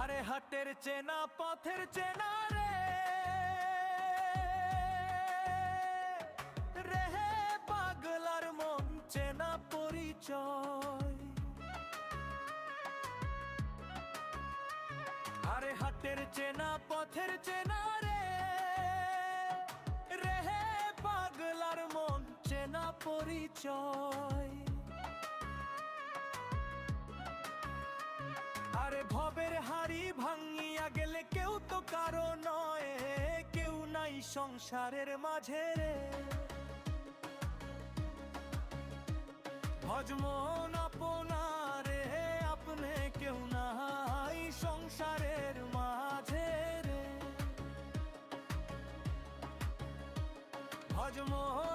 আরে হাটের চেনা পথের চেনা রে রেহে পাগলার মন চেনা পরিচয়। আরে হাটের চেনা পথের চেনা রে রেহে পাগলার মন চেনা পরিচয়। আরে ভবের হাড়ি ভাঙিয়া গেলে কেউ তো কারো নয়, কেউ নাই সংসারের মাঝে রে। ভজমন আপনারে আপনি কেউ নাই সংসারের মাঝে রে। ভজমন